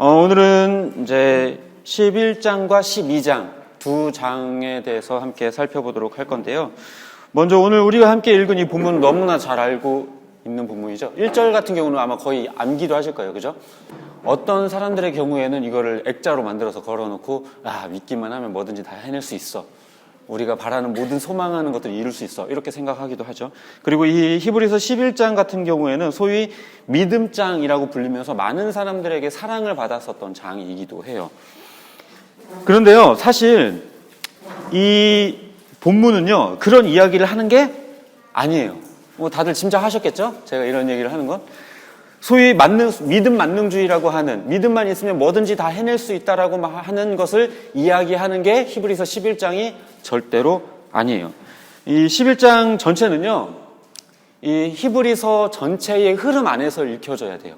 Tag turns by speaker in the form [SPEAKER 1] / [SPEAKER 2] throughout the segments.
[SPEAKER 1] 오늘은 이제 11장과 12장 두 장에 대해서 함께 살펴보도록 할 건데요. 먼저 오늘 우리가 함께 읽은 이 본문은 너무나 잘 알고 있는 본문이죠. 1절 같은 경우는 아마 거의 암기도 하실 거예요. 그죠? 어떤 사람들의 경우에는 이거를 액자로 만들어서 걸어놓고 믿기만 하면 뭐든지 다 해낼 수 있어. 우리가 바라는 모든 소망하는 것들을 이룰 수 있어. 이렇게 생각하기도 하죠. 그리고 이 히브리서 11장 같은 경우에는 소위 믿음장이라고 불리면서 많은 사람들에게 사랑을 받았었던 장이기도 해요. 그런데요, 사실 이 본문은요, 그런 이야기를 하는 게 아니에요. 다들 짐작하셨겠죠? 제가 이런 얘기를 하는 건. 소위 믿음 만능주의라고 하는, 믿음만 있으면 뭐든지 다 해낼 수 있다라고 하는 것을 이야기하는 게 히브리서 11장이 절대로 아니에요. 이 11장 전체는요, 이 히브리서 전체의 흐름 안에서 읽혀져야 돼요.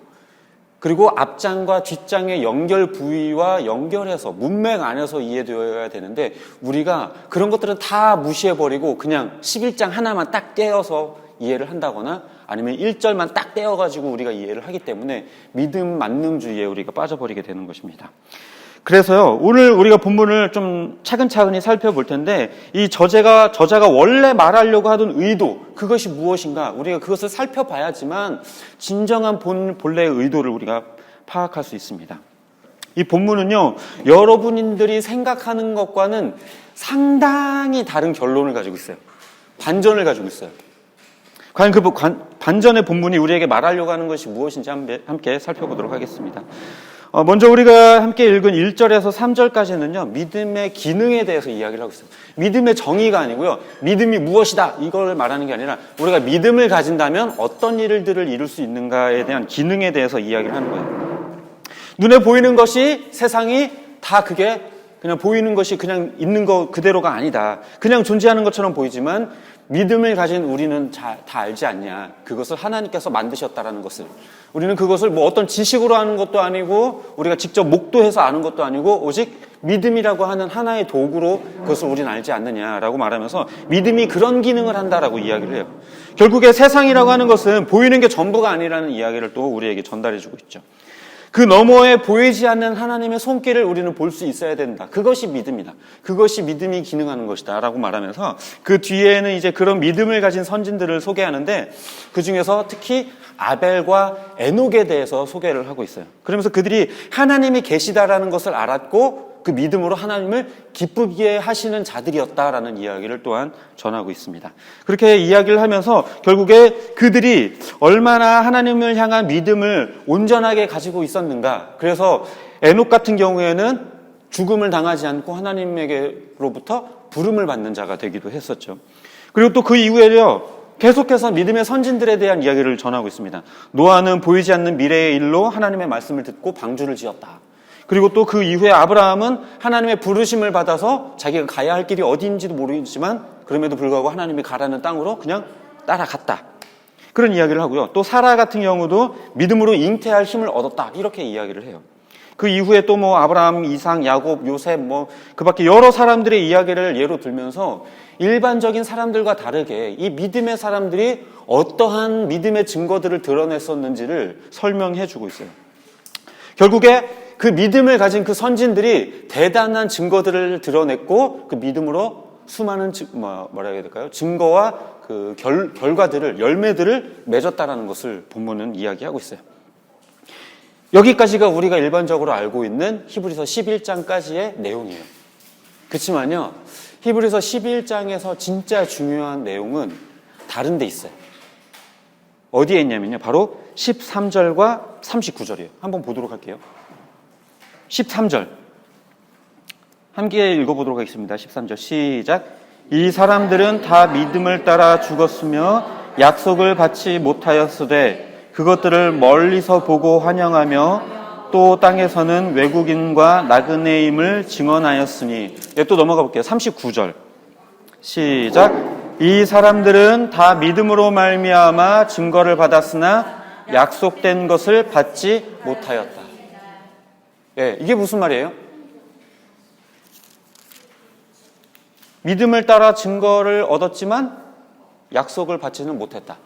[SPEAKER 1] 그리고 앞장과 뒷장의 연결 부위와 연결해서 문맥 안에서 이해되어야 되는데, 우리가 그런 것들은 다 무시해버리고 그냥 11장 하나만 딱 떼어서 이해를 한다거나 아니면 1절만 딱 떼어가지고 우리가 이해를 하기 때문에 믿음 만능주의에 우리가 빠져버리게 되는 것입니다. 그래서요, 오늘 우리가 본문을 좀 차근차근히 살펴볼 텐데, 이 저자가 원래 말하려고 하던 의도, 그것이 무엇인가, 우리가 그것을 살펴봐야지만 진정한 본래의 의도를 우리가 파악할 수 있습니다. 이 본문은요, 여러분들이 생각하는 것과는 상당히 다른 결론을 가지고 있어요. 반전을 가지고 있어요. 과연 그 반전의 본문이 우리에게 말하려고 하는 것이 무엇인지 함께 살펴보도록 하겠습니다. 먼저 우리가 함께 읽은 1절에서 3절까지는요, 믿음의 기능에 대해서 이야기를 하고 있어요. 믿음의 정의가 아니고요, 믿음이 무엇이다, 이걸 말하는 게 아니라 우리가 믿음을 가진다면 어떤 일들을 이룰 수 있는가에 대한 기능에 대해서 이야기를 하는 거예요. 눈에 보이는 것이 세상이 다 그게 그냥 보이는 것이 그냥 있는 거 그대로가 아니다. 그냥 존재하는 것처럼 보이지만 믿음을 가진 우리는 다 알지 않냐. 그것을 하나님께서 만드셨다라는 것을. 우리는 그것을 어떤 지식으로 아는 것도 아니고 우리가 직접 목도해서 아는 것도 아니고 오직 믿음이라고 하는 하나의 도구로 그것을 우리는 알지 않느냐라고 말하면서 믿음이 그런 기능을 한다라고 이야기를 해요. 결국에 세상이라고 하는 것은 보이는 게 전부가 아니라는 이야기를 또 우리에게 전달해주고 있죠. 그 너머에 보이지 않는 하나님의 손길을 우리는 볼 수 있어야 된다. 그것이 믿음이다. 그것이 믿음이 기능하는 것이다. 라고 말하면서 그 뒤에는 이제 그런 믿음을 가진 선진들을 소개하는데 그 중에서 특히 아벨과 에녹에 대해서 소개를 하고 있어요. 그러면서 그들이 하나님이 계시다라는 것을 알았고 그 믿음으로 하나님을 기쁘게 하시는 자들이었다라는 이야기를 또한 전하고 있습니다. 그렇게 이야기를 하면서 결국에 그들이 얼마나 하나님을 향한 믿음을 온전하게 가지고 있었는가. 그래서 에녹 같은 경우에는 죽음을 당하지 않고 하나님에게로부터 부름을 받는 자가 되기도 했었죠. 그리고 또 그 이후에요, 계속해서 믿음의 선진들에 대한 이야기를 전하고 있습니다. 노아는 보이지 않는 미래의 일로 하나님의 말씀을 듣고 방주를 지었다. 그리고 또 그 이후에 아브라함은 하나님의 부르심을 받아서 자기가 가야 할 길이 어디인지도 모르지만 그럼에도 불구하고 하나님이 가라는 땅으로 그냥 따라갔다. 그런 이야기를 하고요. 또 사라 같은 경우도 믿음으로 잉태할 힘을 얻었다. 이렇게 이야기를 해요. 그 이후에 또 아브라함, 이삭, 야곱, 요셉 그 밖에 여러 사람들의 이야기를 예로 들면서 일반적인 사람들과 다르게 이 믿음의 사람들이 어떠한 믿음의 증거들을 드러냈었는지를 설명해 주고 있어요. 결국에 그 믿음을 가진 그 선진들이 대단한 증거들을 드러냈고 그 믿음으로 수많은 뭐라 해야 될까요? 증거와 그 결과들을, 열매들을 맺었다라는 것을 본문은 이야기하고 있어요. 여기까지가 우리가 일반적으로 알고 있는 히브리서 11장까지의 내용이에요. 그렇지만요, 히브리서 11장에서 진짜 중요한 내용은 다른 데 있어요. 어디에 있냐면요, 바로 13절과 39절이에요. 한번 보도록 할게요. 13절 함께 읽어보도록 하겠습니다. 13절 시작. 이 사람들은 다 믿음을 따라 죽었으며 약속을 받지 못하였으되 그것들을 멀리서 보고 환영하며 또 땅에서는 외국인과 나그네임을 증언하였으니. 또 넘어가 볼게요. 39절 시작. 이 사람들은 다 믿음으로 말미암아 증거를 받았으나 약속된 것을 받지 못하였다. 이게 무슨 말이에요? 믿음을 따라 증거를 얻었지만 약속을 받지는 못했다.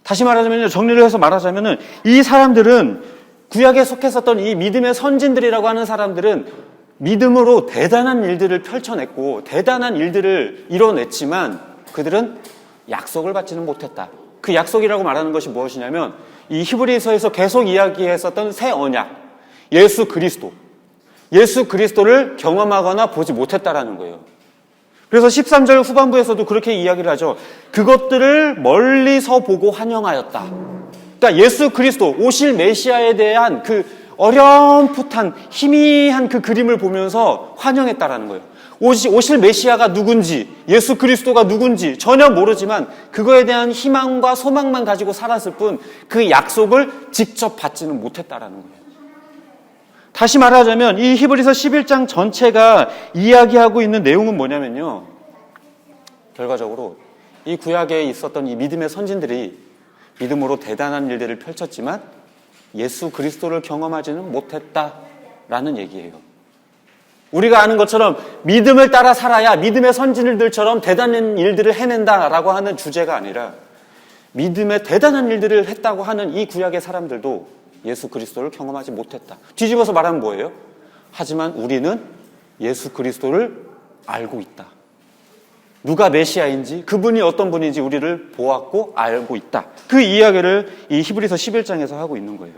[SPEAKER 1] 다시 말하자면, 정리를 해서 말하자면 이 사람들은 구약에 속했었던 이 믿음의 선진들이라고 하는 사람들은 믿음으로 대단한 일들을 펼쳐냈고 대단한 일들을 이뤄냈지만 그들은 약속을 받지는 못했다. 그 약속이라고 말하는 것이 무엇이냐면 이 히브리서에서 계속 이야기했었던 새 언약, 예수 그리스도를 경험하거나 보지 못했다라는 거예요. 그래서 13절 후반부에서도 그렇게 이야기를 하죠. 그것들을 멀리서 보고 환영하였다. 그러니까 예수 그리스도, 오실 메시아에 대한 그 어렴풋한 희미한 그 그림을 보면서 환영했다라는 거예요. 오실 메시아가 누군지, 예수 그리스도가 누군지 전혀 모르지만 그거에 대한 희망과 소망만 가지고 살았을 뿐 그 약속을 직접 받지는 못했다라는 거예요. 다시 말하자면 이 히브리서 11장 전체가 이야기하고 있는 내용은 뭐냐면요. 결과적으로 이 구약에 있었던 이 믿음의 선진들이 믿음으로 대단한 일들을 펼쳤지만 예수 그리스도를 경험하지는 못했다라는 얘기예요. 우리가 아는 것처럼 믿음을 따라 살아야 믿음의 선진들처럼 대단한 일들을 해낸다라고 하는 주제가 아니라 믿음의 대단한 일들을 했다고 하는 이 구약의 사람들도 예수 그리스도를 경험하지 못했다. 뒤집어서 말하면 뭐예요? 하지만 우리는 예수 그리스도를 알고 있다. 누가 메시아인지 그분이 어떤 분인지 우리를 보았고 알고 있다. 그 이야기를 이 히브리서 11장에서 하고 있는 거예요.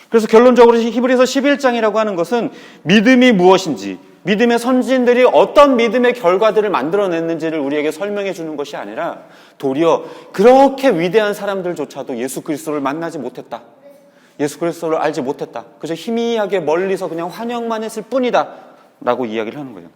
[SPEAKER 1] 그래서 결론적으로 히브리서 11장이라고 하는 것은 믿음이 무엇인지, 믿음의 선진들이 어떤 믿음의 결과들을 만들어냈는지를 우리에게 설명해 주는 것이 아니라 도리어 그렇게 위대한 사람들조차도 예수 그리스도를 만나지 못했다. 예수 그리스도를 알지 못했다. 그저 희미하게 멀리서 그냥 환영만 했을 뿐이다. 라고 이야기를 하는 거예요.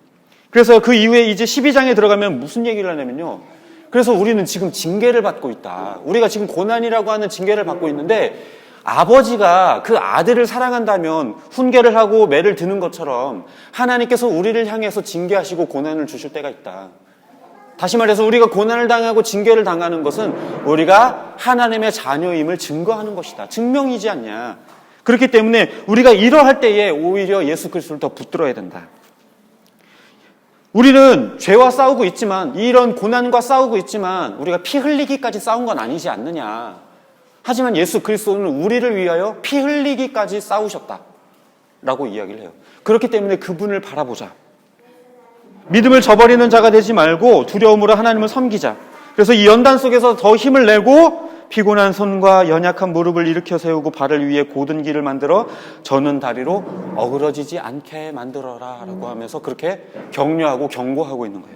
[SPEAKER 1] 그래서 그 이후에 이제 12장에 들어가면 무슨 얘기를 하냐면요. 그래서 우리는 지금 징계를 받고 있다. 우리가 지금 고난이라고 하는 징계를 받고 있는데 아버지가 그 아들을 사랑한다면 훈계를 하고 매를 드는 것처럼 하나님께서 우리를 향해서 징계하시고 고난을 주실 때가 있다. 다시 말해서 우리가 고난을 당하고 징계를 당하는 것은 우리가 하나님의 자녀임을 증거하는 것이다. 증명이지 않냐. 그렇기 때문에 우리가 이러할 때에 오히려 예수 그리스도를 더 붙들어야 된다. 우리는 죄와 싸우고 있지만 이런 고난과 싸우고 있지만 우리가 피 흘리기까지 싸운 건 아니지 않느냐. 하지만 예수 그리스도는 우리를 위하여 피 흘리기까지 싸우셨다라고 이야기를 해요. 그렇기 때문에 그분을 바라보자. 믿음을 저버리는 자가 되지 말고 두려움으로 하나님을 섬기자. 그래서 이 연단 속에서 더 힘을 내고 피곤한 손과 연약한 무릎을 일으켜 세우고 발을 위에 곧은 길을 만들어 저는 다리로 어그러지지 않게 만들어라 라고 하면서 그렇게 격려하고 경고하고 있는 거예요.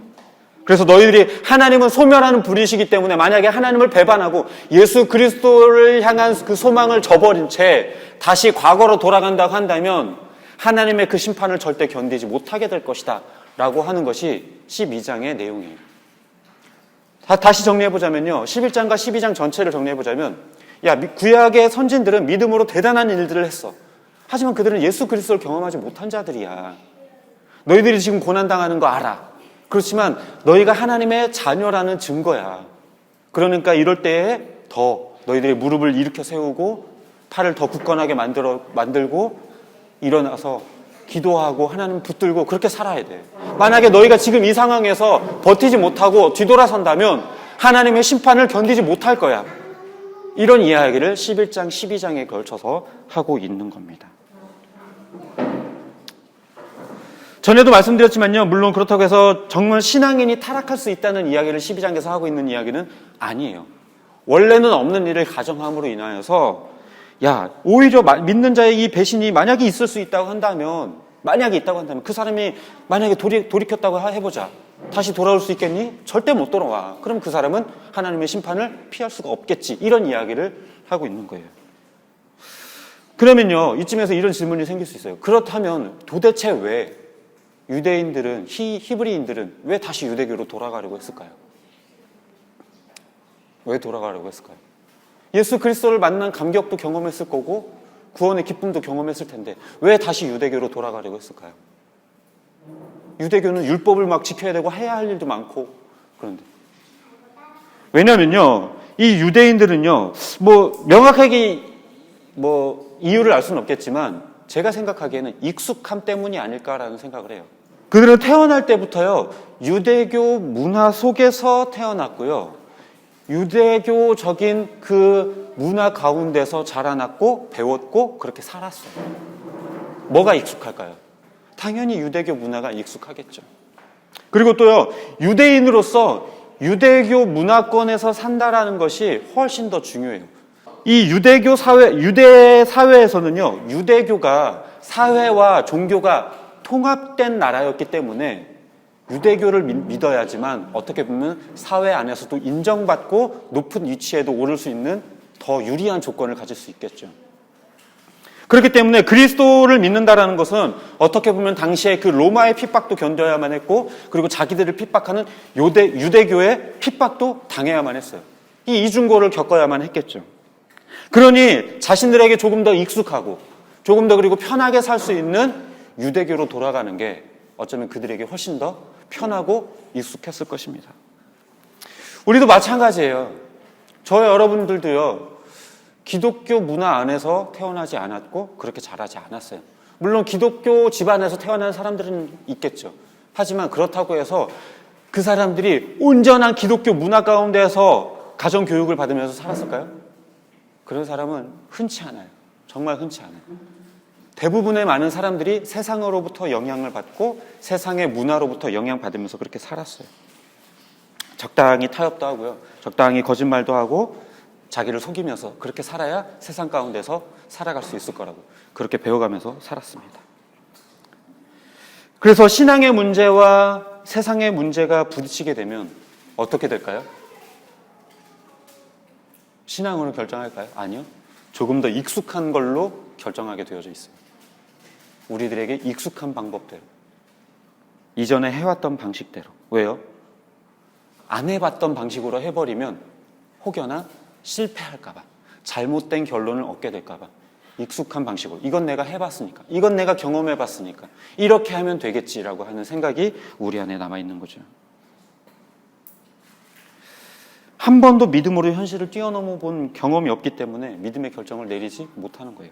[SPEAKER 1] 그래서 너희들이 하나님은 소멸하는 분이시기 때문에 만약에 하나님을 배반하고 예수 그리스도를 향한 그 소망을 저버린 채 다시 과거로 돌아간다고 한다면 하나님의 그 심판을 절대 견디지 못하게 될 것이다 라고 하는 것이 12장의 내용이에요. 다시 정리해보자면요. 11장과 12장 전체를 정리해보자면 구약의 선진들은 믿음으로 대단한 일들을 했어. 하지만 그들은 예수 그리스도를 경험하지 못한 자들이야. 너희들이 지금 고난당하는 거 알아. 그렇지만 너희가 하나님의 자녀라는 증거야. 그러니까 이럴 때에 더 너희들이 무릎을 일으켜 세우고 팔을 더 굳건하게 만들고 일어나서 기도하고 하나님 붙들고 그렇게 살아야 돼. 만약에 너희가 지금 이 상황에서 버티지 못하고 뒤돌아선다면 하나님의 심판을 견디지 못할 거야. 이런 이야기를 11장, 12장에 걸쳐서 하고 있는 겁니다. 전에도 말씀드렸지만요. 물론 그렇다고 해서 정말 신앙인이 타락할 수 있다는 이야기를 12장에서 하고 있는 이야기는 아니에요. 원래는 없는 일을 가정함으로 인하여서 오히려 믿는 자의 이 배신이 만약에 있을 수 있다고 한다면 그 사람이 만약에 돌이켰다고 해보자. 다시 돌아올 수 있겠니? 절대 못 돌아와. 그럼 그 사람은 하나님의 심판을 피할 수가 없겠지. 이런 이야기를 하고 있는 거예요. 그러면요, 이쯤에서 이런 질문이 생길 수 있어요. 그렇다면 도대체 왜 유대인들은, 히브리인들은 왜 다시 유대교로 돌아가려고 했을까요? 왜 돌아가려고 했을까요? 예수 그리스도를 만난 감격도 경험했을 거고 구원의 기쁨도 경험했을 텐데 왜 다시 유대교로 돌아가려고 했을까요? 유대교는 율법을 막 지켜야 되고 해야 할 일도 많고 그런데 왜냐면요 이 유대인들은요 명확하게 이유를 알 수는 없겠지만 제가 생각하기에는 익숙함 때문이 아닐까라는 생각을 해요. 그들은 태어날 때부터요 유대교 문화 속에서 태어났고요 유대교적인 그 문화 가운데서 자라났고 배웠고 그렇게 살았어요. 뭐가 익숙할까요? 당연히 유대교 문화가 익숙하겠죠. 그리고 또요, 유대인으로서 유대교 문화권에서 산다라는 것이 훨씬 더 중요해요. 이 유대 사회에서는요, 유대교가 사회와 종교가 통합된 나라였기 때문에 유대교를 믿어야지만 어떻게 보면 사회 안에서도 인정받고 높은 위치에도 오를 수 있는 더 유리한 조건을 가질 수 있겠죠. 그렇기 때문에 그리스도를 믿는다라는 것은 어떻게 보면 당시에 그 로마의 핍박도 견뎌야만 했고, 그리고 자기들을 핍박하는 유대교의 핍박도 당해야만 했어요. 이 이중고를 겪어야만 했겠죠. 그러니 자신들에게 조금 더 익숙하고 조금 더 그리고 편하게 살 수 있는 유대교로 돌아가는 게 어쩌면 그들에게 훨씬 더 편하고 익숙했을 것입니다. 우리도 마찬가지예요. 저와 여러분들도요, 기독교 문화 안에서 태어나지 않았고 그렇게 자라지 않았어요. 물론 기독교 집안에서 태어난 사람들은 있겠죠. 하지만 그렇다고 해서 그 사람들이 온전한 기독교 문화 가운데서 가정교육을 받으면서 살았을까요? 그런 사람은 흔치 않아요. 정말 흔치 않아요. 대부분의 많은 사람들이 세상으로부터 영향을 받고 세상의 문화로부터 영향받으면서 그렇게 살았어요. 적당히 타협도 하고요. 적당히 거짓말도 하고 자기를 속이면서 그렇게 살아야 세상 가운데서 살아갈 수 있을 거라고 그렇게 배워가면서 살았습니다. 그래서 신앙의 문제와 세상의 문제가 부딪히게 되면 어떻게 될까요? 신앙으로 결정할까요? 아니요. 조금 더 익숙한 걸로 결정하게 되어져 있어요. 우리들에게 익숙한 방법대로, 이전에 해왔던 방식대로. 왜요? 안 해봤던 방식으로 해버리면 혹여나 실패할까봐, 잘못된 결론을 얻게 될까봐 익숙한 방식으로, 이건 내가 해봤으니까, 이건 내가 경험해봤으니까 이렇게 하면 되겠지라고 하는 생각이 우리 안에 남아있는 거죠. 한 번도 믿음으로 현실을 뛰어넘어 본 경험이 없기 때문에 믿음의 결정을 내리지 못하는 거예요.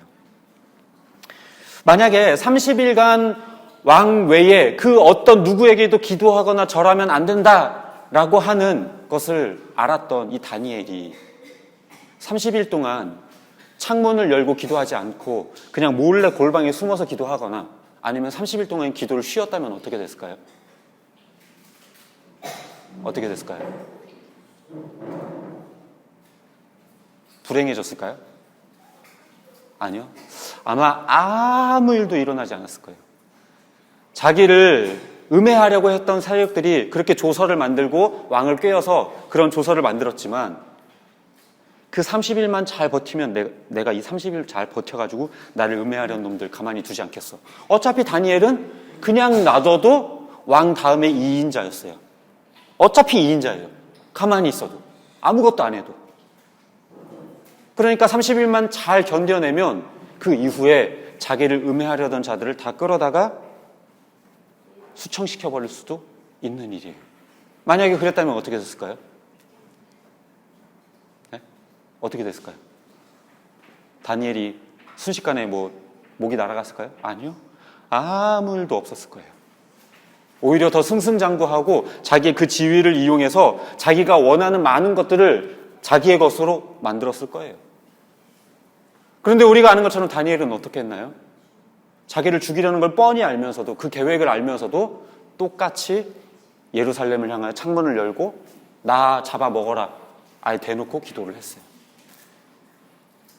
[SPEAKER 1] 만약에 30일간 왕 외에 그 어떤 누구에게도 기도하거나 절하면 안 된다라고 하는 것을 알았던 이 다니엘이 30일 동안 창문을 열고 기도하지 않고 그냥 몰래 골방에 숨어서 기도하거나 아니면 30일 동안 기도를 쉬었다면 어떻게 됐을까요? 어떻게 됐을까요? 불행해졌을까요? 아니요. 아마 아무 일도 일어나지 않았을 거예요. 자기를 음해하려고 했던 세력들이 그렇게 조서를 만들고 왕을 꾀어서 그런 조서를 만들었지만 그 30일만 잘 버티면 내가 이 30일 잘 버텨가지고 나를 음해하려는 놈들 가만히 두지 않겠어. 어차피 다니엘은 그냥 놔둬도 왕 다음에 2인자였어요. 어차피 2인자예요. 가만히 있어도. 아무것도 안 해도. 그러니까 30일만 잘 견뎌내면 그 이후에 자기를 음해하려던 자들을 다 끌어다가 수청시켜버릴 수도 있는 일이에요. 만약에 그랬다면 어떻게 됐을까요? 네? 어떻게 됐을까요? 다니엘이 순식간에 목이 날아갔을까요? 아니요. 아무 일도 없었을 거예요. 오히려 더 승승장구하고 자기의 그 지위를 이용해서 자기가 원하는 많은 것들을 자기의 것으로 만들었을 거예요. 그런데 우리가 아는 것처럼 다니엘은 어떻게 했나요? 자기를 죽이려는 걸 뻔히 알면서도, 그 계획을 알면서도 똑같이 예루살렘을 향하여 창문을 열고 나 잡아먹어라 아예 대놓고 기도를 했어요.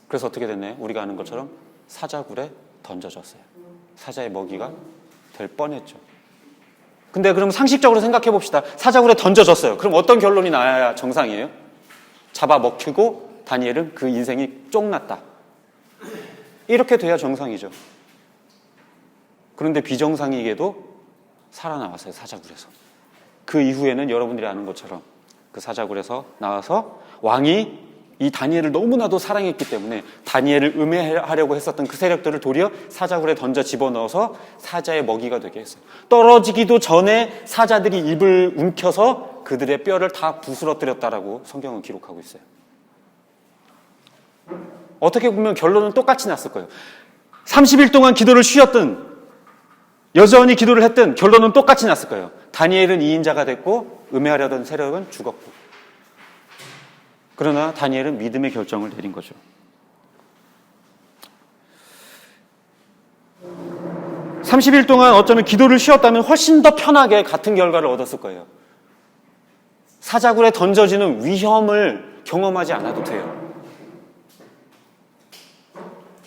[SPEAKER 1] 그래서 어떻게 됐나요? 우리가 아는 것처럼 사자굴에 던져졌어요. 사자의 먹이가 될 뻔했죠. 근데 그럼 상식적으로 생각해 봅시다. 사자굴에 던져졌어요. 그럼 어떤 결론이 나야 정상이에요? 잡아먹히고 다니엘은 그 인생이 쫑났다. 이렇게 돼야 정상이죠. 그런데 비정상이게도 살아나왔어요. 사자굴에서. 그 이후에는 여러분들이 아는 것처럼 그 사자굴에서 나와서 왕이 이 다니엘을 너무나도 사랑했기 때문에 다니엘을 음해하려고 했었던 그 세력들을 도리어 사자굴에 던져 집어넣어서 사자의 먹이가 되게 했어요. 떨어지기도 전에 사자들이 입을 움켜서 그들의 뼈를 다 부스러뜨렸다라고 성경은 기록하고 있어요. 어떻게 보면 결론은 똑같이 났을 거예요. 30일 동안 기도를 쉬었든 여전히 기도를 했든 결론은 똑같이 났을 거예요. 다니엘은 2인자가 됐고 음해하려던 세력은 죽었고. 그러나 다니엘은 믿음의 결정을 내린 거죠. 30일 동안 어쩌면 기도를 쉬었다면 훨씬 더 편하게 같은 결과를 얻었을 거예요. 사자굴에 던져지는 위험을 경험하지 않아도 돼요.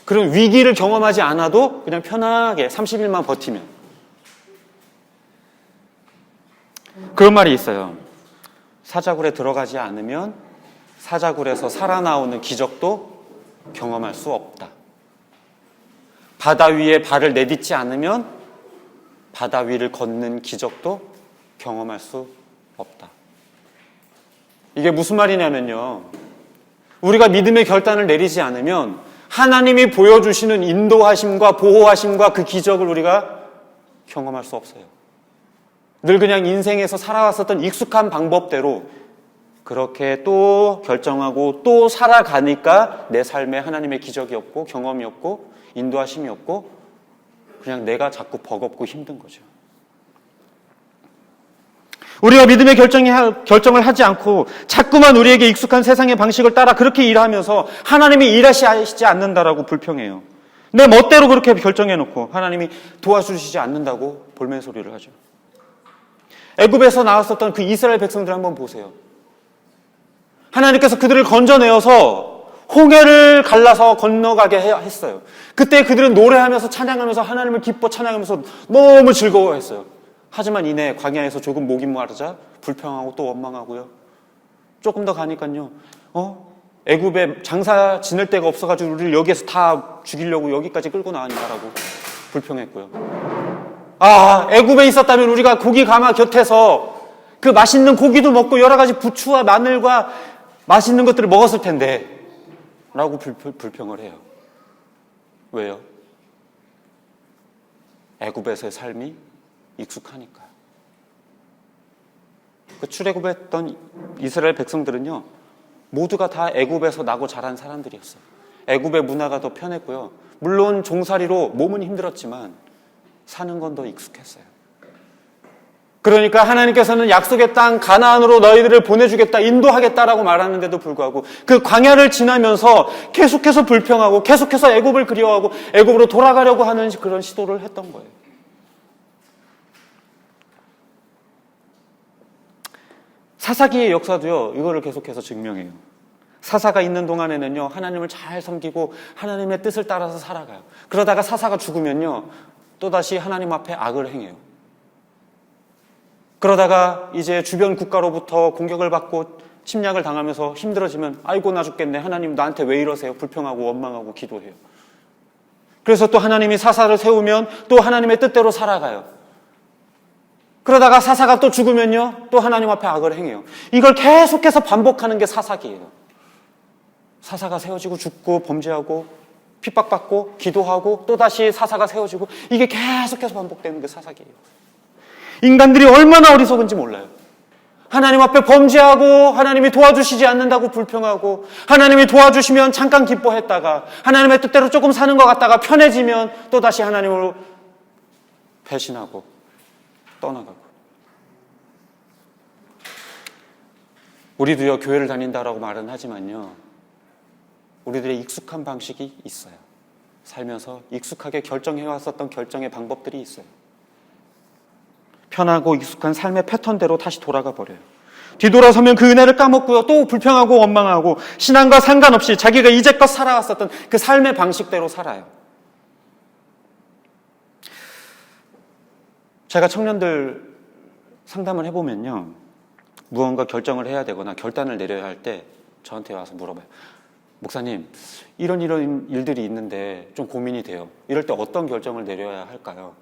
[SPEAKER 1] 그런 위기를 경험하지 않아도 그냥 편하게 30일만 버티면. 그런 말이 있어요. 사자굴에 들어가지 않으면 사자굴에서 살아나오는 기적도 경험할 수 없다. 바다 위에 발을 내딛지 않으면 바다 위를 걷는 기적도 경험할 수 없다. 이게 무슨 말이냐면요. 우리가 믿음의 결단을 내리지 않으면 하나님이 보여주시는 인도하심과 보호하심과 그 기적을 우리가 경험할 수 없어요. 늘 그냥 인생에서 살아왔었던 익숙한 방법대로 그렇게 또 결정하고 또 살아가니까 내 삶에 하나님의 기적이 없고 경험이 없고 인도하심이 없고 그냥 내가 자꾸 버겁고 힘든 거죠. 우리가 믿음의 결정을 하지 않고 자꾸만 우리에게 익숙한 세상의 방식을 따라 그렇게 일하면서 하나님이 일하시지 않는다라고 불평해요. 내 멋대로 그렇게 결정해놓고 하나님이 도와주시지 않는다고 볼멘소리를 하죠. 애굽에서 나왔었던 그 이스라엘 백성들 한번 보세요. 하나님께서 그들을 건져내어서 홍해를 갈라서 건너가게 했어요. 그때 그들은 노래하면서 찬양하면서 하나님을 기뻐 찬양하면서 너무 즐거워했어요. 하지만 이내 광야에서 조금 목이 마르자 불평하고 또 원망하고요. 조금 더 가니까요. 애굽에 장사 지낼 데가 없어가지고 우리를 여기에서 다 죽이려고 여기까지 끌고 나왔냐라고 불평했고요. 애굽에 있었다면 우리가 고기 가마 곁에서 그 맛있는 고기도 먹고 여러 가지 부추와 마늘과 맛있는 것들을 먹었을 텐데 라고 불평을 해요. 왜요? 애굽에서의 삶이 익숙하니까. 그 출애굽했던 이스라엘 백성들은요, 모두가 다 애굽에서 나고 자란 사람들이었어요. 애굽의 문화가 더 편했고요. 물론 종살이로 몸은 힘들었지만 사는 건 더 익숙했어요. 그러니까 하나님께서는 약속의 땅 가나안으로 너희들을 보내주겠다, 인도하겠다라고 말하는데도 불구하고 그 광야를 지나면서 계속해서 불평하고 계속해서 애굽을 그리워하고 애굽으로 돌아가려고 하는 그런 시도를 했던 거예요. 사사기의 역사도요, 이거를 계속해서 증명해요. 사사가 있는 동안에는요, 하나님을 잘 섬기고 하나님의 뜻을 따라서 살아가요. 그러다가 사사가 죽으면요, 또다시 하나님 앞에 악을 행해요. 그러다가 이제 주변 국가로부터 공격을 받고 침략을 당하면서 힘들어지면 아이고 나 죽겠네. 하나님 나한테 왜 이러세요? 불평하고 원망하고 기도해요. 그래서 또 하나님이 사사를 세우면 또 하나님의 뜻대로 살아가요. 그러다가 사사가 또 죽으면요. 또 하나님 앞에 악을 행해요. 이걸 계속해서 반복하는 게 사사기예요. 사사가 세워지고 죽고 범죄하고 핍박받고 기도하고 또다시 사사가 세워지고 이게 계속해서 반복되는 게 사사기예요. 인간들이 얼마나 어리석은지 몰라요. 하나님 앞에 범죄하고 하나님이 도와주시지 않는다고 불평하고 하나님이 도와주시면 잠깐 기뻐했다가 하나님의 뜻대로 조금 사는 것 같다가 편해지면 또다시 하나님을 배신하고 떠나가고. 우리도요, 교회를 다닌다라고 말은 하지만요, 우리들의 익숙한 방식이 있어요. 살면서 익숙하게 결정해왔었던 결정의 방법들이 있어요. 편하고 익숙한 삶의 패턴대로 다시 돌아가 버려요. 뒤돌아서면 그 은혜를 까먹고요. 또 불평하고 원망하고 신앙과 상관없이 자기가 이제껏 살아왔었던 그 삶의 방식대로 살아요. 제가 청년들 상담을 해보면요, 무언가 결정을 해야 되거나 결단을 내려야 할 때 저한테 와서 물어봐요. 목사님, 이런 일들이 있는데 좀 고민이 돼요. 이럴 때 어떤 결정을 내려야 할까요?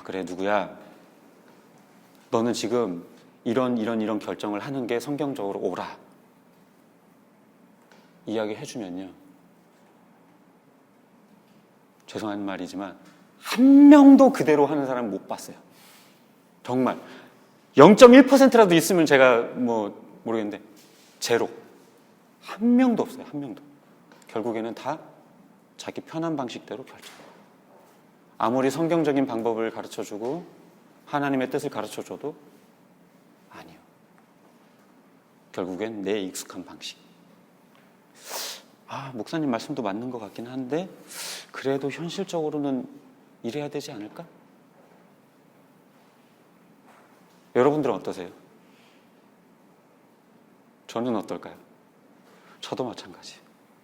[SPEAKER 1] 그래, 누구야? 너는 지금 이런 결정을 하는 게 성경적으로 옳아. 이야기해주면요, 죄송한 말이지만 한 명도 그대로 하는 사람 못 봤어요. 정말 0.1%라도 있으면 제가 모르겠는데 제로. 한 명도 없어요. 한 명도. 결국에는 다 자기 편한 방식대로 결정해요. 아무리 성경적인 방법을 가르쳐주고 하나님의 뜻을 가르쳐줘도 아니요. 결국엔 내 익숙한 방식. 목사님 말씀도 맞는 것 같긴 한데 그래도 현실적으로는 이래야 되지 않을까? 여러분들은 어떠세요? 저는 어떨까요? 저도 마찬가지.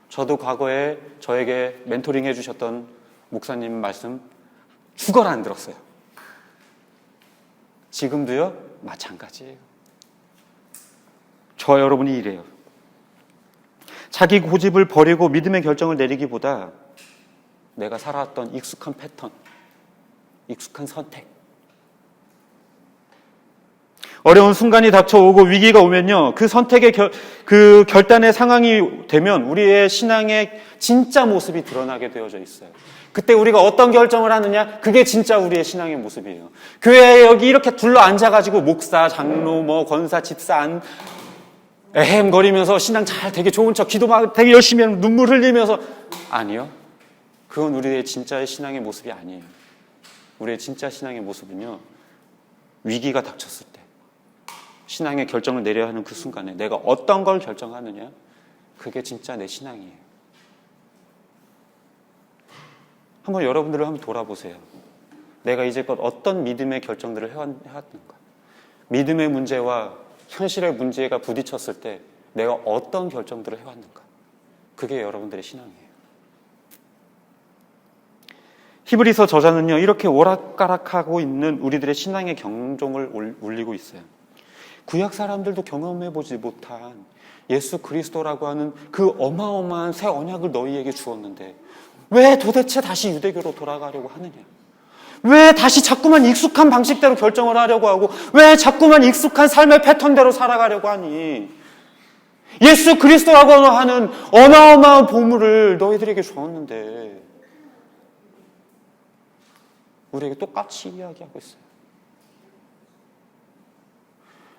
[SPEAKER 1] 저도 과거에 저에게 멘토링 해주셨던 목사님 말씀 죽어라 안 들었어요. 지금도요? 마찬가지예요. 저와 여러분이 이래요. 자기 고집을 버리고 믿음의 결정을 내리기보다 내가 살아왔던 익숙한 패턴, 익숙한 선택, 어려운 순간이 닥쳐오고 위기가 오면요, 그 선택의 그 결단의 상황이 되면 우리의 신앙의 진짜 모습이 드러나게 되어져 있어요. 그때 우리가 어떤 결정을 하느냐, 그게 진짜 우리의 신앙의 모습이에요. 교회에 여기 이렇게 둘러 앉아가지고 목사, 장로, 권사, 집사 에헴거리면서 신앙 잘 되게 좋은 척 기도 막 되게 열심히 하면 눈물 흘리면서, 아니요, 그건 우리의 진짜의 신앙의 모습이 아니에요. 우리의 진짜 신앙의 모습은요, 위기가 닥쳤을 때 신앙의 결정을 내려야 하는 그 순간에 내가 어떤 걸 결정하느냐, 그게 진짜 내 신앙이에요. 한번 여러분들을 한번 돌아보세요. 내가 이제껏 어떤 믿음의 결정들을 해왔는가? 믿음의 문제와 현실의 문제가 부딪혔을 때 내가 어떤 결정들을 해왔는가? 그게 여러분들의 신앙이에요. 히브리서 저자는요, 이렇게 오락가락하고 있는 우리들의 신앙의 경종을 울리고 있어요. 구약 사람들도 경험해보지 못한 예수 그리스도라고 하는 그 어마어마한 새 언약을 너희에게 주었는데 왜 도대체 다시 유대교로 돌아가려고 하느냐? 왜 다시 자꾸만 익숙한 방식대로 결정을 하려고 하고 왜 자꾸만 익숙한 삶의 패턴대로 살아가려고 하니? 예수 그리스도라고 하는 어마어마한 보물을 너희들에게 주었는데 우리에게 똑같이 이야기하고 있어요.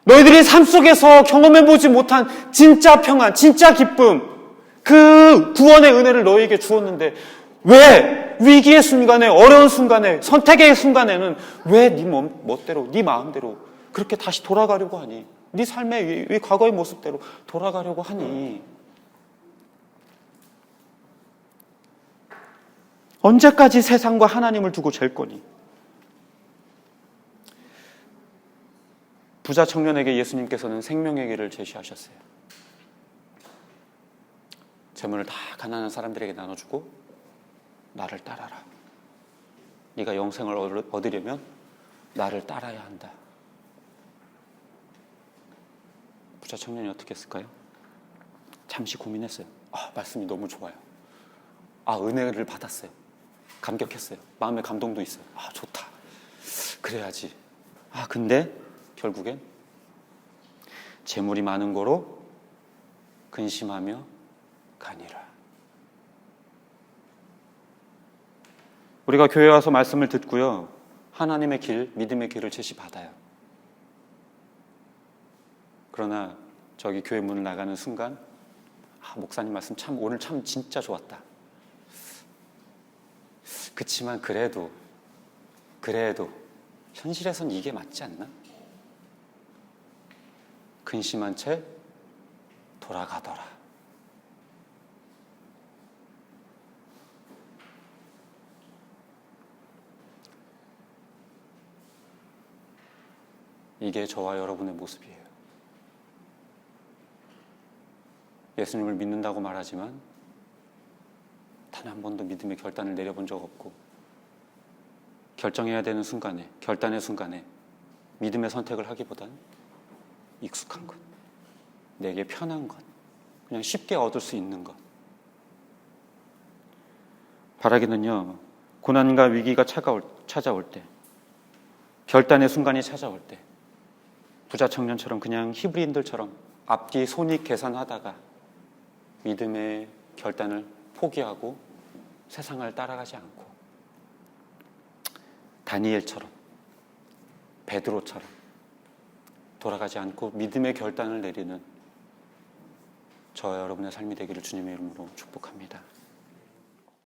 [SPEAKER 1] 너희들이 삶 속에서 경험해보지 못한 진짜 평안, 진짜 기쁨, 그 구원의 은혜를 너희에게 주었는데 왜 위기의 순간에, 어려운 순간에, 선택의 순간에는 왜 네 멋대로, 네 마음대로 그렇게 다시 돌아가려고 하니? 네 삶의 과거의 모습대로 돌아가려고 하니? 언제까지 세상과 하나님을 두고 잴 거니? 부자 청년에게 예수님께서는 생명의 길을 제시하셨어요. 재물을 다 가난한 사람들에게 나눠주고 나를 따라라. 네가 영생을 얻으려면 나를 따라야 한다. 부자 청년이 어떻게 했을까요? 잠시 고민했어요. 말씀이 너무 좋아요. 은혜를 받았어요. 감격했어요. 마음의 감동도 있어요. 좋다. 그래야지. 근데 결국엔 재물이 많은 거로 근심하며 가니라. 우리가 교회 와서 말씀을 듣고요, 하나님의 길, 믿음의 길을 제시받아요. 그러나 저기 교회 문을 나가는 순간 목사님 말씀 오늘 참 진짜 좋았다. 그치만 그래도 현실에선 이게 맞지 않나? 근심한 채 돌아가더라. 이게 저와 여러분의 모습이에요. 예수님을 믿는다고 말하지만 단 한 번도 믿음의 결단을 내려본 적 없고, 결정해야 되는 순간에, 결단의 순간에 믿음의 선택을 하기보단 익숙한 것, 내게 편한 것, 그냥 쉽게 얻을 수 있는 것. 바라기는요, 고난과 위기가 찾아올 때, 결단의 순간이 찾아올 때 부자 청년처럼 그냥 히브리인들처럼 앞뒤 손익 계산하다가 믿음의 결단을 포기하고 세상을 따라가지 않고 다니엘처럼, 베드로처럼 돌아가지 않고 믿음의 결단을 내리는 저와 여러분의 삶이 되기를 주님의 이름으로 축복합니다.